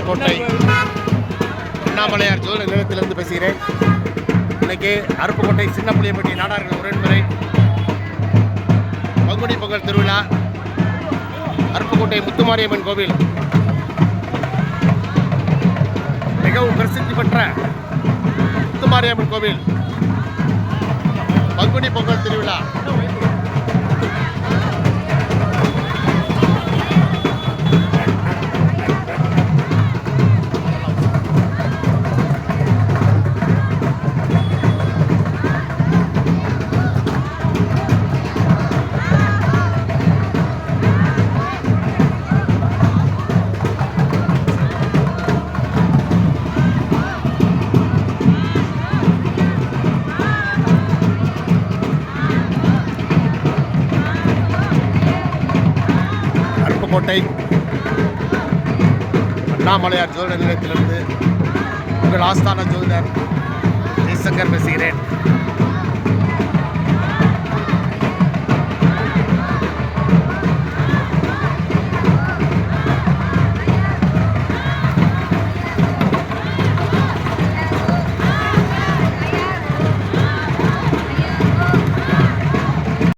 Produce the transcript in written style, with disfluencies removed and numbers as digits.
அருப்புக்கோட்டை அண்ணாமலையார் ஜோதி நிலையத்திலிருந்து பேசுகிறேன். இன்னைக்கு அருப்புக்கோட்டை சின்ன புளியம்பட்டி நாடார்கள் உடன்முறை பங்குனி பொங்கல் திருவிழா. அருப்புக்கோட்டை முத்துமாரியம்மன் கோவில் மிகவும் பிரசித்தி பெற்ற முத்துமாரியம்மன் கோவில் பங்குனி பொங்கல் திருவிழா கோட்டை அண்ணாமலையார் ஜோதிட நிலையத்திலிருந்து உங்கள் ஆஸ்தான ஜோதிடர் ஜெய்சங்கர் பேசுகிறேன்.